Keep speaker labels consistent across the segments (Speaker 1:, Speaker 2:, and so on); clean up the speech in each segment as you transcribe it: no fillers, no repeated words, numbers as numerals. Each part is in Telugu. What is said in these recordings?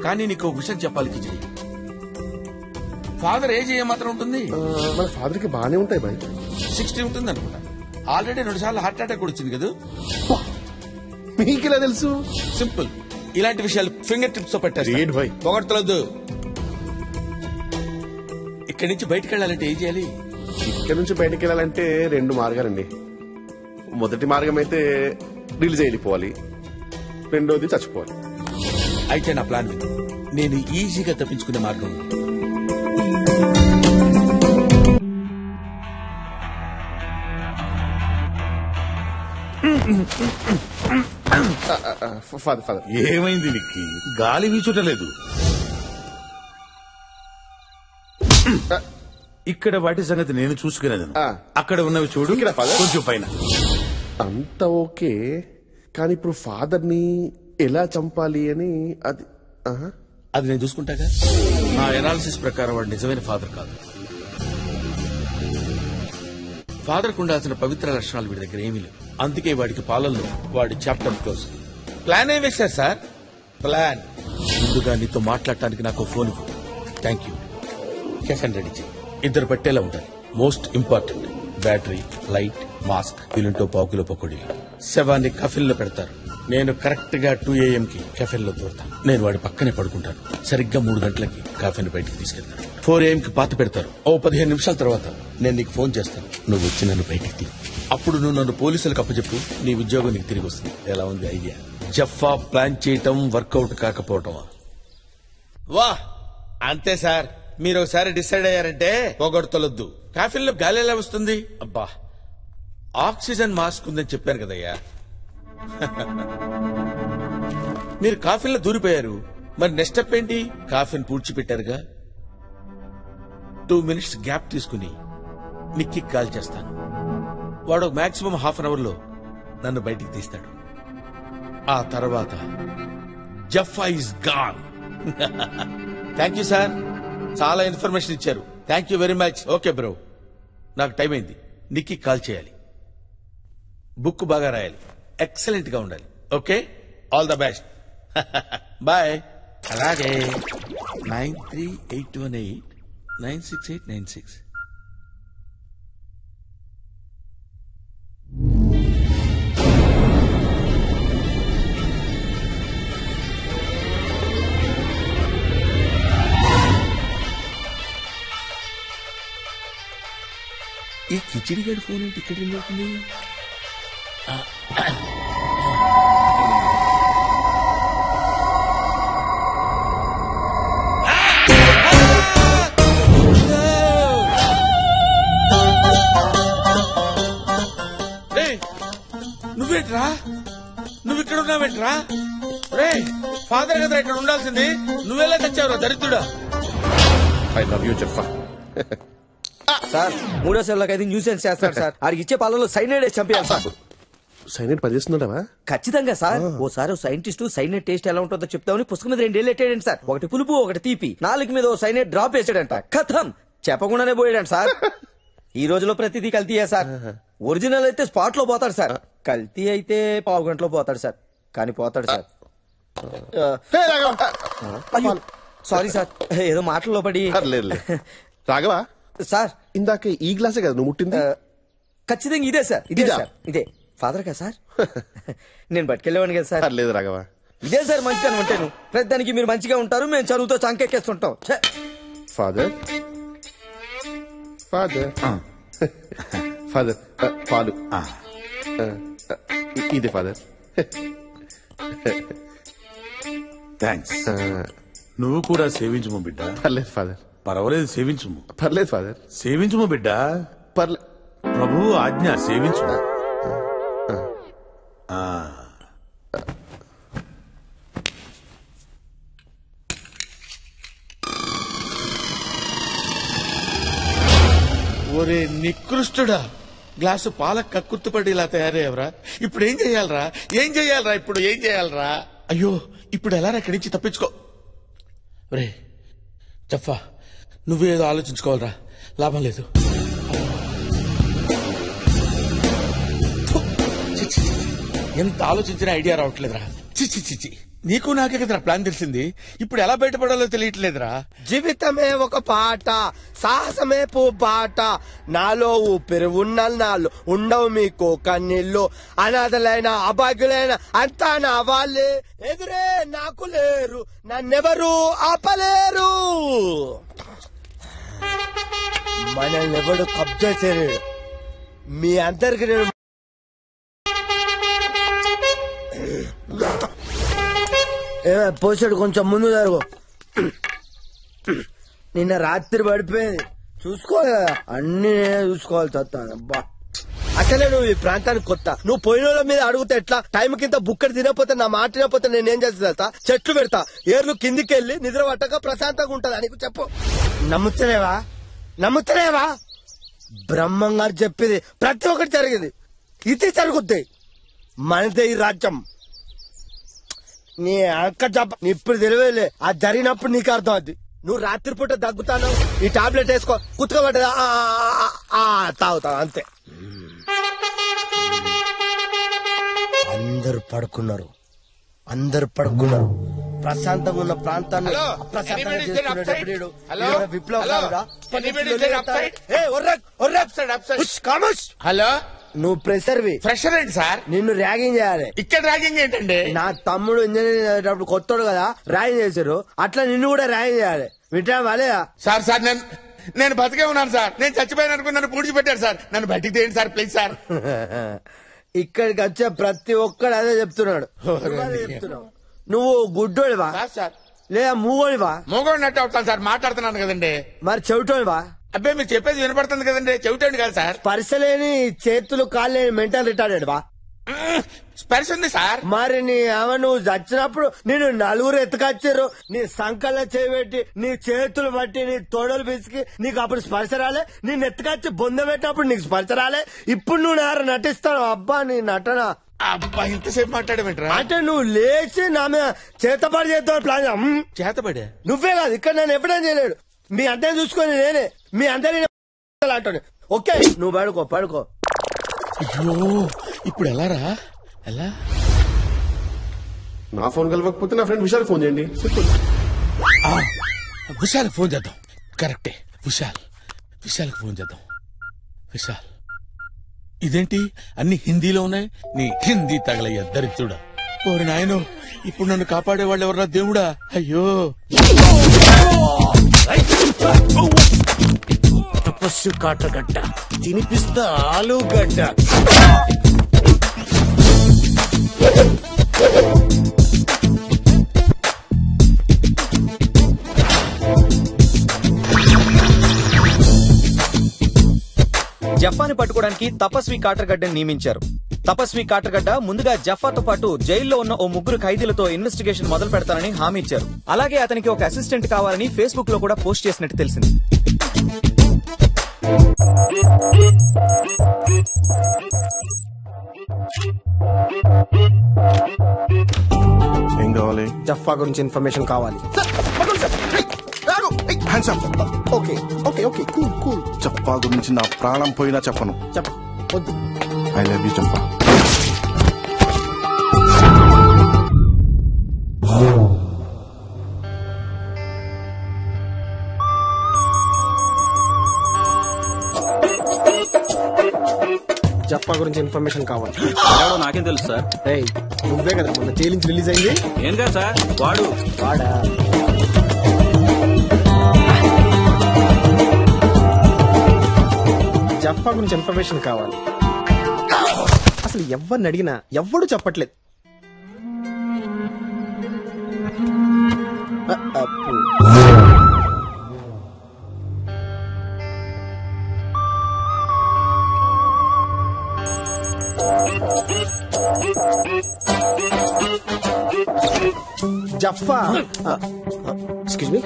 Speaker 1: కానీ నీకు విషయం చెప్పాలి కిచిడి. ఫాదర్ ఏజ్ ఏమాత్రం ఉంటుంది?
Speaker 2: మన ఫాదర్ కి బానే ఉంటాయి బాయ్.
Speaker 1: 60 ఉంటుంది అనుకుంటా. ఆల్రెడీ 2 సార్లు హార్ట్ అటాక్ కూడా వచ్చింది కదా.
Speaker 2: మీకు ఇలా తెలుసు?
Speaker 1: సింపుల్. ఇలాంటి విషయాలు ఫింగర్ టిప్స్ తో పెట్టారు. పొగడతలొద్దు. ఇక్కడి నుంచి బయటకు వెళ్ళాలంటే ఏం చేయాలి?
Speaker 2: ఇక్కడ నుంచి బయటకు వెళ్ళాలంటే 2 మార్గాలండి. మొదటి మార్గం అయితే రిలీజ్ వెళ్ళిపోవాలి, రెండోది చచ్చిపోవాలి.
Speaker 1: అయితే నా ప్లాన్ విను. నేను ఈజీగా తప్పించుకునే మార్గం ఉంది.
Speaker 2: ఫాదర్
Speaker 3: ఏమైంది నీకు? గాలి వీచుటలేదు. ఇక్కడ వాటి సంగతి నేను చూసుకునేది. అక్కడ ఉన్నవి చూడు, కొంచెం పైన.
Speaker 2: అంత ఓకే, కానీ ఇప్పుడు ఫాదర్ ని ఎలా చంపాలి అని
Speaker 1: అది నేను చూసుకుంటాగా. నా ఎనాలిసిస్ ప్రకారం వాడు నిజమైన ఫాదర్ కాదు. ఫాదర్ కు ఉండాల్సిన పవిత్ర లక్షణాలు వీడి దగ్గర ఏమీ లేవు. అందుకే వాడికి పాలనలో వాడి చాప్టర్ క్లోజ్. ప్లాన్ ఏం వేశారు సార్? ప్లాన్ ముందుగా నీతో మాట్లాడటానికి నాకు phone. Thank you. Coffin ready చేయి. 2 పట్టేలా ఉండాలి. Most important battery, light, mask, వీలుంటో 1/2 కిలో పకోడీలు. శవాన్ని కఫిన్ లో పెడతారు. నేను కరెక్ట్ గా 2 AM కి కెఫెన్ లో దూరతాను. నేను వాడి పక్కనే పడుకుంటాను. సరిగ్గా 3 గంటలకి కాఫీని బయటికి తీసుకెళ్తాను. 4 AM కి పాత పెడతారు. 15 నిమిషాల తర్వాత నేను నీకు ఫోన్ చేస్తాను. నువ్వు వచ్చి నన్ను బయటికి తీ. అప్పుడు నువ్వు నన్ను పోలీసులకు అప్పచెప్పు. నీ ఉద్యోగం నీకు తిరిగి వస్తుంది. ఎలా ఉంది ఐడియా? జఫా ప్లాన్ చేయటం వర్కౌట్ కాకపోవటమా? వా అంతే సార్. మీరు ఒకసారి డిసైడ్ అయ్యారంటే పొగడతలొద్దు. కాఫీల్లో గాలి ఎలా వస్తుంది? అబ్బా, ఆక్సిజన్ మాస్క్ ఉందని చెప్పాను కదయ్యా. మీరు కాఫీల్లో దూరిపోయారు. మరి నెక్స్ట్ స్టెప్ ఏంటి? కాఫీని పూడ్చిపెట్టారుగా. 2 మినిట్స్ గ్యాప్ తీసుకుని నిక్కి కాల్ చేస్తాను. వాడు మాక్సిమం ½ అన్ అవర్ లో నన్ను బయటికి తీస్తాడు. ఆ తర్వాత Jaffa is gone. Thank you sir, చాలా ఇన్ఫర్మేషన్ ఇచ్చారు. Thank you very much. Okay bro, నాకు టైం అయింది. నిక్కి కాల్ చేయాలి. బుక్ బాగా రాయాలి. ఎక్సలెంట్ గా ఉండాలి. Okay, all the best. Bye. అలాగే 9381896896. ఈ కిచిడి గడి ఫోన్ ఏంటి ఇక్కడ వెళ్ళవుతుంది? నువ్వేంట్రా? నువ్వు ఇక్కడ ఉన్నావేంట్రా? రే, ఫాదర్ కదా ఇక్కడ ఉండాల్సింది. నువ్వెలా తెచ్చావురా దరిద్రుడా?
Speaker 2: I love you Jaffa.
Speaker 4: Sir 3వ సెల్లోకి అయితే న్యూసెన్స్ చేస్తాడు సార్. ఆడికి ఇచ్చే పాలలో సైనైడ్ వేసి చంపేయాలి సార్.
Speaker 2: సైనైడ్ పనిచేస్తున్నావా?
Speaker 4: ఖచ్చితంగా సార్. ఓసారి సైంటిస్ట్ సైనైడ్ టేస్ట్ ఎలా ఉంటుందో చెప్తామని పుస్తకం మీద 2 ఏళ్ళు ఎట్టాడండి సార్. ఒకటి పులుపు, ఒకటి తీపి. 4 మీద సైనైడ్ డ్రాప్ వేసాడంట. కథం చెప్పకుండానే పోయాడంట సార్. ఈ రోజులో ప్రతిదీ కల్తీయే సార్. ఒరిజినల్ అయితే స్పాట్ లో పోతాడు సార్. కల్తీ అయితే 1/2 గంటలో పోతాడు సార్. కానీ పోతాడు సార్. అయ్యో సారీ సార్, ఏదో మాటల్లో పడి.
Speaker 2: రాఘవా
Speaker 4: సార్,
Speaker 2: ఇందాక ఈ గ్లాసే కదా నువ్వు ముట్టింది?
Speaker 4: ఖచ్చితంగా ఇదే సార్. ఇదే సార్, ఇదే. ఫాదర్ కదా సార్? నేను పట్టుకెళ్ళేవాడిని కదా సార్.
Speaker 2: లేదు రాఘవా,
Speaker 4: ఇదే సార్ మంచిగా ఉంటాను. ప్రతిదానికి మీరు మంచిగా ఉంటారు, మేము చదువుతో చంకెక్కేస్తుంటాం.
Speaker 2: ఫాదర్ ఫాదర్ ఫాదర్ పాలు ఇదే ఫాదర్.
Speaker 3: థ్యాంక్స్. నువ్వు కూడా సేవించుము బిడ్డ.
Speaker 2: పర్లేదు ఫాదర్.
Speaker 3: పర్వాలేదు, సేవించుము.
Speaker 2: పర్లేదు ఫాదర్.
Speaker 3: సేవించుము బిడ్డ.
Speaker 2: పర్లేదు.
Speaker 3: ప్రభువు ఆజ్ఞ, సేవించుము.
Speaker 1: ఒరే నికృష్టుడా, గ్లాసు పాల కక్కుర్తుపడి ఇలా తయారయ్యవరా? ఇప్పుడు ఏం చెయ్యాలరా? ఇప్పుడు ఏం చెయ్యాలరా? అయ్యో, ఇప్పుడు ఎలా ఇక్కడి నుంచి తప్పించుకో? రే జఫా, నువ్వేదో ఆలోచించుకోవాలరా, లాభం లేదు. ఎంత ఆలోచించినా ఐడియా రావట్లేదురా. చిచ్చి చిచ్చి, నీకు నాకే కదరా ప్లాన్ తెలిసింది. ఇప్పుడు ఎలా బయటపడాలో తెలియట్లేదురా.
Speaker 5: జీవితమే ఒక పాట, సాహసమే పాట, నాలో ఊపిరి ఉన్నల్ నాలో ఉండవు మీకు కన్నీళ్ళు, అనాథలైన అభాగ్యులైన అంతా నా వాళ్ళే, ఎదురే నాకు లేరు, నన్నెవరు ఆపలేరు. మనల్ని ఎవడు కబ్జా చేయలేడు. మీ అందరికి నేను పోసాడు, కొంచెం ముందు జరుగు. నిన్న రాత్రి పడిపోయింది, చూసుకోవాలి కదా, అన్ని నేనే చూసుకోవాలి. చస్తాను అబ్బా. అసలే నువ్వు ఈ ప్రాంతానికి కొత్త, నువ్వు పోయిన వాళ్ళ మీద అడుగుతా ఎట్లా? టైం కింద బుక్కడి తినకపోతే, నా మాట తినకపోతే నేనేం చేస్తా? చెట్లు పెడతా, ఏర్లు కిందికి వెళ్ళి నిద్ర పట్టక ప్రశాంతంగా ఉంటదా నీకు? చెప్పు. నమ్ముతలేవా? బ్రహ్మం గారు చెప్పింది ప్రతి ఒక్కటి జరిగింది, ఇది జరుగుద్ది. మనదే ఈ రాజ్యం. నీ అక్క జబ్బ ఇప్పుడు తెలియలే, అది జరిగినప్పుడు నీకు అర్థం అవుద్ది. నువ్వు రాత్రిపూట దగ్గుతాను, ఈ టాబ్లెట్ వేసుకో, కుతుకోబడ్డదా తాగుతావు అంతే. అందరు పడుకున్నారు. ప్రశాంతంగా ఉన్న ప్రాంతాన్ని అప్రశాంతంగా చేసుకునేటప్పుడు విప్లవ.
Speaker 1: హలో,
Speaker 5: నువ్వు
Speaker 1: ఫ్రెషర్ ఏంటి సార్?
Speaker 5: నిన్ను ర్యాగింగ్ చేయాలి.
Speaker 1: ఇక్కడ ర్యాగింగ్ ఏంటండి?
Speaker 5: నా తమ్ముడు ఇంజనీరింగ్ చదివేటప్పుడు కొత్తోడు కదా, ర్యాగింగ్ చేశారు, అట్లా నిన్ను కూడా ర్యాగింగ్ చేయాలి. వింటా వాలేదా?
Speaker 1: సార్ నేను బతికే ఉన్నాను సార్. నేను చచ్చిపోయాను అనుకుని నన్ను పూడ్చిపెట్టారు సార్. నన్ను బయటికి తీయండి సార్, ప్లీజ్ సార్.
Speaker 5: ఇక్కడికి వచ్చే ప్రతి ఒక్కడు అదే చెప్తున్నాడు. నువ్వు గుడ్డోడివా లేదా మూగోడివా?
Speaker 1: మూగోడినట్టు అవుతాను సార్, మాట్లాడుతున్నాను కదండి.
Speaker 5: మరి చెవిటోడివా?
Speaker 1: అబ్బాయి మీరు చెప్పేది వినపడుతుంది కదండి, చెవిటండి కాదు సార్.
Speaker 5: స్పర్శలేని చేతులు కాళ్ళు లేని మెంటల్ రిటార్డెడ్ వా?
Speaker 1: స్పర్శ ఉంది సార్.
Speaker 5: మరి నువ్వు చచ్చినప్పుడు నేను నలుగురు ఎత్తుకొచ్చారు, నీ సంకల్లో చేయబెట్టి, నీ చేతులు బట్టి, నీ తోడలు పిసికి నీకు అప్పుడు స్పర్శ రాలే? నేను ఎత్తుకొచ్చి బొంద పెట్టినప్పుడు నీకు స్పర్శ రాలే? ఇప్పుడు నువ్వు నటిస్తావు. అబ్బా నీ నటన.
Speaker 1: అబ్బా ఇంతసేపు మాట్లాడమంటారా?
Speaker 5: అంటే నువ్వు లేచి నా మీద చేతపడి చేస్తావు ప్లాన్.
Speaker 1: చేతపడే
Speaker 5: నువ్వే కాదు, ఇక్కడ నేను ఎప్పుడైనా చేయలేడు. మీ అంతే చూసుకొని నేనే మీ అందరి అంటాను. ఓకే, నువ్వు పడుకో.
Speaker 1: అయ్యో ఇప్పుడు ఎలా రా? ఎలా?
Speaker 2: నా ఫోన్ కలవకపోతే నా ఫ్రెండ్ విశాల్ ఫోన్ చేయండి.
Speaker 1: విశాల్ ఫోన్ చేద్దాం. కరెక్టే, విశాల్కి ఫోన్ చేద్దాం. విశాల్, ఇదేంటి అన్ని హిందీలో ఉన్నాయి? నీ హిందీ తగలయ్య దరిద్రుడా. ఓరి నాయనో, ఇప్పుడు నన్ను కాపాడేవాళ్ళు ఎవరా దేవుడా? అయ్యో,
Speaker 5: తపస్సు కాటగడ్డ తినిపిస్తా ఆలుగడ్డ.
Speaker 4: జఫాని పట్టుకోవడానికి తపస్వి కాటర్గడ్డని నియమించారు. తపస్వి కాటర్గడ్డ ముందుగా జఫాతో పాటు జైల్లో ఉన్న ఓ ముగ్గురు ఖైదీలతో ఇన్వెస్టిగేషన్ మొదలు పెడతానని హామీ ఇచ్చారు. అలాగే అతనికి ఒక అసిస్టెంట్ కావాలని ఫేస్బుక్ లో కూడా పోస్ట్ చేసినట్టు తెలిసింది.
Speaker 2: ఏం కావాలి?
Speaker 5: జఫా గురించి ఇన్ఫర్మేషన్ కావాలి.
Speaker 2: చెప్పా గురించి నా ప్రాణం పోయినా చెప్పను.
Speaker 5: వద్దు.
Speaker 2: ఐ లవ్ యూ చెప్పా.
Speaker 5: జఫా గురించి ఇన్ఫర్మేషన్ కావాలి.
Speaker 6: నాకేం తెలుసు సార్.
Speaker 5: నువ్వే కదా మొన్న జైలు నుంచి రిలీజ్ అయింది.
Speaker 6: ఏం కదా సార్, వాడా
Speaker 5: జఫా గురించి ఇన్ఫర్మేషన్ కావాలి. అసలు ఎవరిని అడిగినా ఎవ్వడు చెప్పట్లేదు. జఫా, ఎక్స్క్యూజ్ మీ,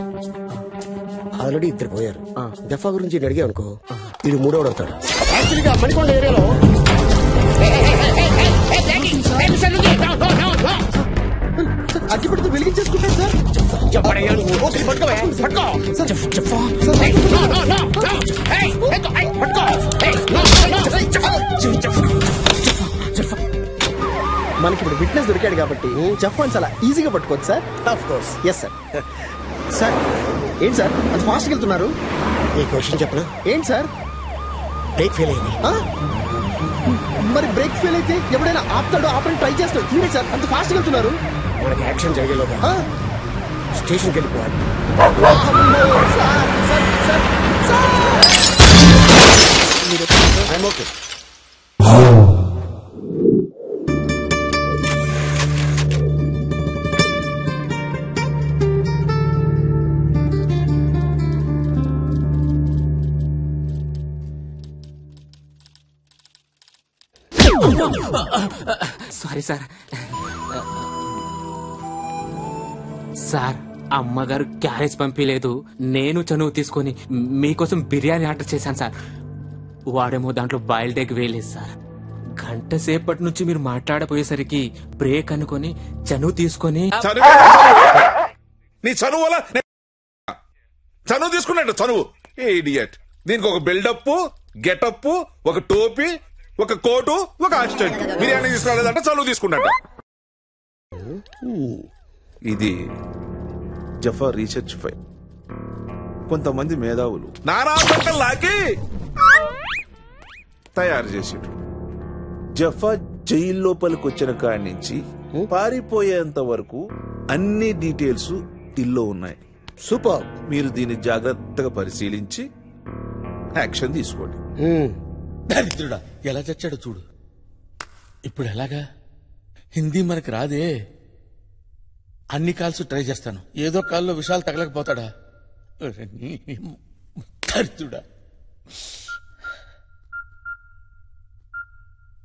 Speaker 5: ఆల్రెడీ ఇద్దరు పోయారు. జఫా గురించి అడిగా అనుకో, ఇది మూడోడు అవుతాడు. యాక్చువల్గా మణికొండ ఏరియాలో అగ్గిపెడితే వెలిగించేసుకుంటారు సార్.
Speaker 7: మనకి ఇప్పుడు విట్నెస్ దొరికాడు కాబట్టి జఫాన్ చాలా ఈజీగా పట్టుకోవచ్చు sir. Of course. Yes sir. Sir ఏంటి సార్ అంత ఫాస్ట్గా వెళ్తున్నారు?
Speaker 5: ఈ క్వశ్చన్ చెప్పనా?
Speaker 7: ఏంటి సార్?
Speaker 5: బ్రేక్ ఫెయిల్ అయింది.
Speaker 7: మరి బ్రేక్ ఫెయిల్ అయితే ఎవడైనా ఆపడానికి ట్రై చేస్తాడు. ఏంటి సార్ అంత ఫాస్ట్గా వెళ్తున్నారు?
Speaker 5: మనకి యాక్షన్ జరిగేలోగా స్టేషన్కి వెళ్ళిపోవాలి.
Speaker 7: I'm okay.
Speaker 8: Sorry sir. Sir అమ్మగారు క్యారేజ్ పంపించలేదు. నేను చనువు తీసుకొని మీకోసం బిర్యానీ ఆర్డర్ చేశాను సార్. వాడేమో దాంట్లో బాయిల్డ్ ఎగ్ వేయలేదు సార్. గంట సేపటి నుంచి మీరు మాట్లాడపోయేసరికి బ్రేక్ అనుకొని చనువు తీసుకొని
Speaker 9: నీ చనువు వల్ల చనువు తీసుకున్నట్టు చనువు ఇడియట్. దీనికి ఒక బిల్డప్, గెటప్, ఒక టోపీ, ఒక కోటు, ఒక అసిస్టెంట్. బిర్యానీ తీసుకురాలేదంటే చనువు తీసుకున్నట్టు. ఇది జఫా రీసెర్చ్ ఫైల్. కొంతమంది మేధావులు నానా లాకి తయారు చేసిండ్రు. జఫా జైలు లోపలికి వచ్చిన కాడి నుంచి పారిపోయేంత వరకు అన్ని డీటెయిల్స్ ఇల్లో ఉన్నాయి.
Speaker 5: సూపర్.
Speaker 9: మీరు దీన్ని జాగ్రత్తగా పరిశీలించి యాక్షన్ తీసుకోండి.
Speaker 1: దరిద్రుడా ఎలా చచ్చాడో చూడు. ఇప్పుడు ఎలాగా? హిందీ మనకు రాదే. అన్ని కాల్స్ ట్రై చేస్తాను. ఏదో కాల్లో విషయాలు తగలకపోతాడా? దరిద్రుడా.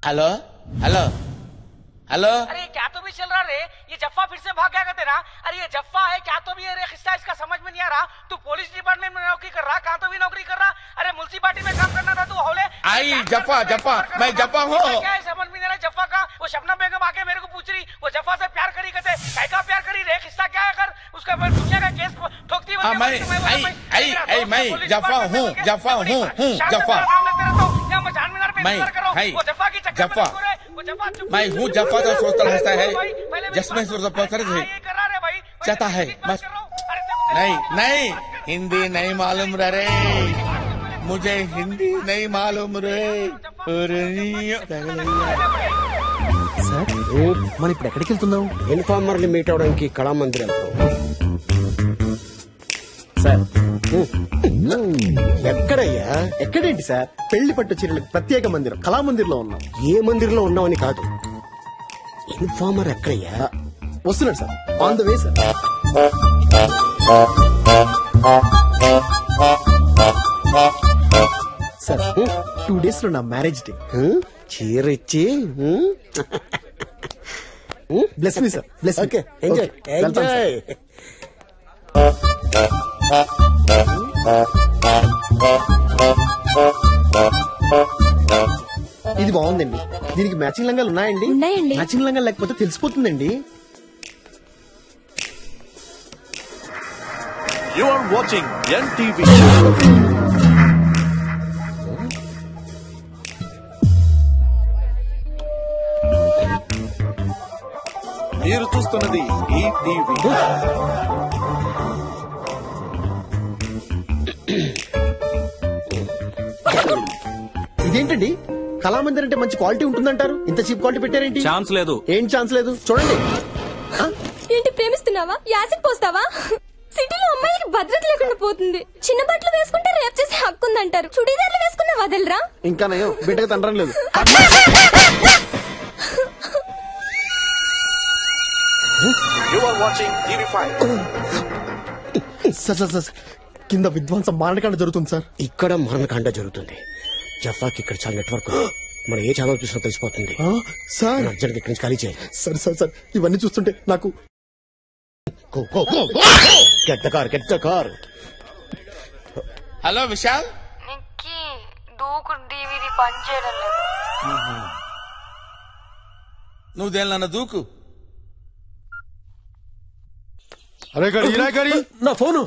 Speaker 1: Hello hello hello.
Speaker 10: अरे क्या तो भी चल रहा रे? ये जफ्फा फिर से भाग गया क्या तेरा? अरे ये जफ्फा है क्या तो भी? अरे किस्सा इसका समझ में नहीं आ रहा. तू पुलिस डिपार्टमेंट में नौकरी कर रहा, कहाँ तो भी नौकरी कर रहा. अरे मुल्सिपालिटी में काम करना था तू. हौले
Speaker 1: आई जफ्फा जफ्फा मैं जफ्फा हूँ.
Speaker 10: क्या है समझ में नहीं रहा जफ्फा का? वो शबनम बेगम आके मेरे को पूछ रही वो जफ्फा से प्यार करी कहते काय का प्यार करी रे? किस्सा क्या है? अगर उसका दुनिया का केस ठोकती
Speaker 1: मैं जफ्फा हूँ जफ्फा हूँ जफ्फा जफ्फा मैं हूँ जफ्फा. तो सोचता रहता है जिसमें चाहता है बस. नहीं नहीं हिंदी नहीं मालूम रे. मुझे हिंदी नहीं मालूम रे.
Speaker 7: సార్ మనం ఇప్పుడు ఎక్కడికి వెళ్తున్నాం?
Speaker 5: ఇన్ఫార్మర్ని మీట్ అవడానికి కళామందిరం.
Speaker 7: సార్ ఎక్కడయ్యా? ఎక్కడేంటి సార్? పెళ్లి పట్టు చీరలకు ప్రత్యేక మందిరం కళామందిర్లో ఉన్నాం.
Speaker 5: ఏ మందిరంలో ఉన్నామని కాదు, ఇన్ఫార్మర్ ఎక్కడయ్యా?
Speaker 7: వస్తున్నాడు sir. On the way sir. Sir 2 days లో నా మ్యారేజ్ డే.
Speaker 5: చీర ఇచ్చి
Speaker 7: bless me sir. Bless.
Speaker 5: Okay enjoy enjoy.
Speaker 7: ఇది బాగుందండి. దీనికి మ్యాచింగ్ లంగాలు ఉన్నాయండి?
Speaker 11: ఉన్నాయండి.
Speaker 7: మ్యాచింగ్ లంగాలు లేకపోతే తెలిసిపోతుందండి.
Speaker 9: You are watching NTV. మీరు చూస్తున్నది ఈటీవీ.
Speaker 7: ఇదేంటండి? కళామందిర్ అంటే మంచి క్వాలిటీ ఉంటుందంటారు, ఇంత చీప్ క్వాలిటీ పెట్టారేంటి?
Speaker 6: ఛాన్స్ లేదు.
Speaker 7: ఏం ఛాన్స్ లేదు? చూడండి.
Speaker 11: ఏంటి ప్రేమిస్తున్నావా? యాసిడ్ పోస్తావా? సిటీలో అమ్మాయిలకి భద్రత లేకుండా పోతుంది. చిన్న బట్టలు వేసుకుంటే రేప్ చేసే హక్కు ఉందంటారు. చుడీదార్లు వేసుకున్న వదలరా?
Speaker 7: ఇంకా నయం బిడ్డగా తండ్రం లేదు.
Speaker 9: You are watching TV5.
Speaker 7: Sir కింద విధ్వంసం మారణకాండ జరుగుతుంది సార్.
Speaker 5: ఇక్కడ మరణకాండ జరుగుతుంది. జఫాకి ఇక్కడ చాలా నెట్వర్క్. మనం ఏ ఛానల్ చూసినా తెలిసిపోతుంది.
Speaker 7: సార్
Speaker 5: అర్జెంట్ ఇక్కడి నుంచి ఖాళీ చేయాలి.
Speaker 7: సార్ సార్ సార్ ఇవన్నీ చూస్తుంటే నాకు
Speaker 5: get the car.
Speaker 1: Hello Vishal.
Speaker 11: దూకు డివిడి పనిచేయడం లేదు.
Speaker 1: నువ్వు దేనిలన్నా దూకు.
Speaker 5: అరే గడి
Speaker 7: నా phone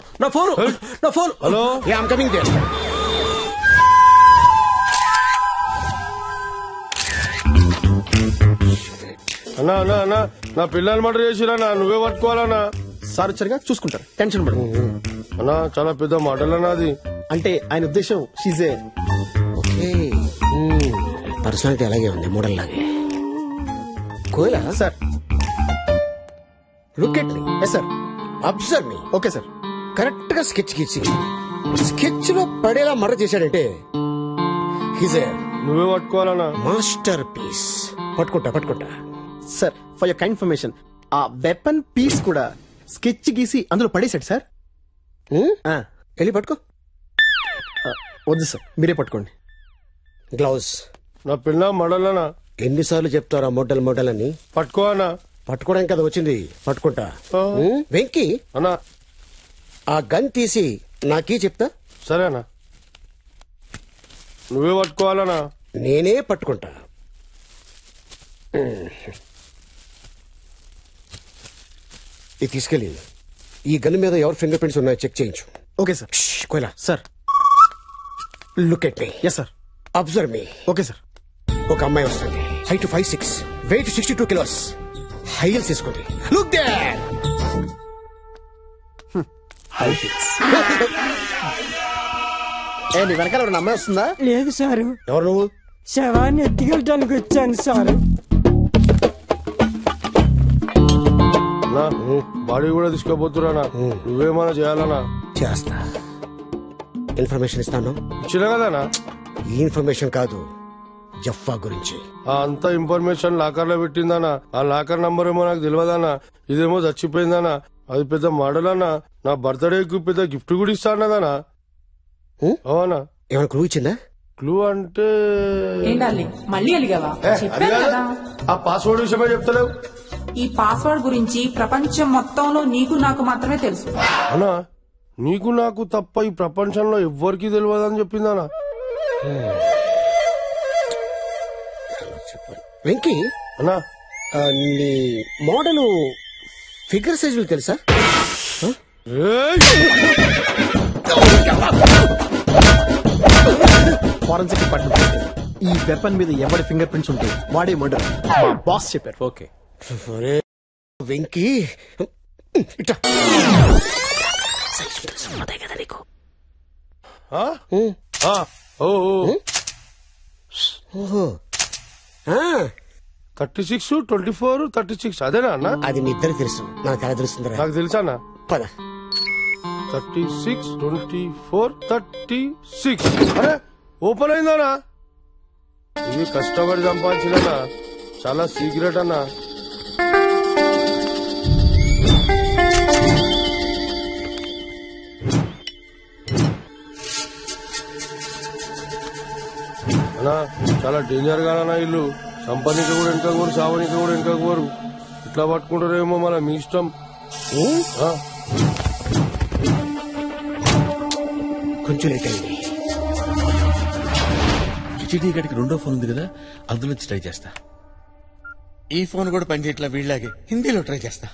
Speaker 5: hello I'm coming there. అన్నా అన్నా అన్నా నా పిల్లలు మర్డర్ చేసిరన్నా, నువ్వే పట్టుకోవాలన్నా.
Speaker 7: సార్ వచ్చారుగా చూసుకుంటారు, టెన్షన్ పడదు.
Speaker 5: అన్నా చాలా పెద్ద మర్డర్ అన్నా అది.
Speaker 7: అంటే ఆయన ఉద్దేశం షీజే
Speaker 12: పర్సనాలిటీ అలాగే ఉంది, మోడల్ లాగే. కోయలా
Speaker 7: sir.
Speaker 12: Look at me.
Speaker 7: Yes sir.
Speaker 12: Observe me.
Speaker 7: Okay sir.
Speaker 12: Correct గా స్కెచ్ గీసి స్కెచ్ లో పడేలా మర్డర్ చేశాడంటే
Speaker 5: నువ్వే పట్టుకోవాలన్నా.
Speaker 12: Master piece. పట్టుకుంటా.
Speaker 7: Sir for your kind information, ఆ వెపన్ పీస్ కూడా స్కెచ్ గీసి అందులో పడేశాడు సార్.
Speaker 12: వెళ్ళి పట్టుకో.
Speaker 7: వద్దు సార్, మీరే పట్టుకోండి.
Speaker 12: గ్లౌస్.
Speaker 5: నా పిల్ల మడలనా.
Speaker 12: ఎన్నిసార్లు చెప్తారా మోడల్ అని?
Speaker 5: పట్టుకో అన్నా.
Speaker 12: పట్టుకోవడానికి కదా వచ్చింది, పట్టుకుంటా. వెంకీ
Speaker 5: అన్నా
Speaker 12: ఆ గన్ తీసి నాకీ చెప్తా.
Speaker 5: సరేనా, నువ్వే పట్టుకోవాలనా.
Speaker 12: నేనే పట్టుకుంటా. ఇది తీసుకెళ్ళి ఈ గన్ మీద ఎవరి ఫింగర్ ప్రింట్స్ ఉన్నాయో చెక్ చేయించు.
Speaker 7: Okay sir.
Speaker 12: కోయలా
Speaker 7: sir.
Speaker 12: Look at me.
Speaker 7: Yes sir.
Speaker 12: Observe me.
Speaker 7: Okay sir.
Speaker 12: ఒక అమ్మాయి వస్తుంది, height 5'6", weight 62 kilos, high heels తీసుకుంది. Look there.
Speaker 7: నీ వెనకాల ఒక అమ్మాయి వస్తుందా?
Speaker 13: లేదు సారు.
Speaker 12: ఎవరు నువ్వు?
Speaker 13: శవాన్ని ఎత్తికెళ్ళడానికి వచ్చాను సారు.
Speaker 5: బాడీ కూడా తీసుకోపోతున్నా, నువ్వేమన్నా చేయాలనా?
Speaker 12: చేస్తా. ఇన్ఫర్మేషన్ ఇస్తాను.
Speaker 5: ఇచ్చిన కదనా?
Speaker 12: ఈ ఇన్ఫర్మేషన్ కాదు, జఫ్ఫా గురించి.
Speaker 5: అంత ఇన్ఫర్మేషన్ లాకర్ లో పెట్టిందనా? ఆ లాకర్ నంబర్ ఏమో నాకు తెలియదనా. ఇదేమో చచ్చిపోయిందనా. అది పెద్ద మోడల్ అన్నా. నా బర్త్డేకి పెద్ద గిఫ్ట్ కూడా ఇస్తానదనా. అవునా?
Speaker 12: ఏమైనా క్లూ ఇచ్చిందా?
Speaker 5: క్లూ అంటే
Speaker 14: మళ్ళీ అలిగావా?
Speaker 5: ఆ పాస్వర్డ్ విషయమే చెప్తలేవు.
Speaker 14: ఈ పాస్వర్డ్ గురించి ప్రపంచం మొత్తంలో నీకు నాకు మాత్రమే తెలుసు.
Speaker 5: అన్నా నీకు నాకు తప్ప ఈ ప్రపంచంలో ఎవ్వరికి తెలియదని చెప్పిందనా.
Speaker 12: వెంకీ
Speaker 5: అన్నా
Speaker 12: నీ మోడల్ ఫిగర్ సైజులు తెలుసా?
Speaker 7: ఫారెన్సిక్ డిపార్ట్మెంట్ ఈ వెపన్ మీద ఎవరి ఫింగర్ ప్రింట్స్ ఉంటే వాడే మర్డర్. మా బాస్ చెప్పారు.
Speaker 5: ఓకే.
Speaker 12: వెంకీ కదా నీకు.
Speaker 5: ఓహో 36, 24, 36 అదేనా అన్న?
Speaker 12: అది మీ ఇద్దరు తెలుసు, నాకు ఎలా తెలుస్తుంది?
Speaker 5: నాకు తెలుసా అన్న.
Speaker 12: పద.
Speaker 5: 36, 24, 36. అరే ఓపెన్ అయిందనా? ఇది కష్టపడి సంపాదించిన చాలా సీక్రెట్ అన్నా. అన్నా చాలా డేంజర్ గా ఇల్లు. సంపాదిక కూడా వెనక కోరు, సావనిక కూడా వెనక కోరు. ఇట్లా పట్టుకుంటారేమో మన మీ ఇష్టం.
Speaker 12: కొంచెం లేట్ అయింది.
Speaker 1: చిటీ గడికి రెండో ఫోన్ ఉంది కదా, అందులో ట్రై చేస్తా. ఈ ఫోన్ కూడా పనిచేయట్లా, వీళ్ళలాగే హిందీలో ట్రై చేస్తా.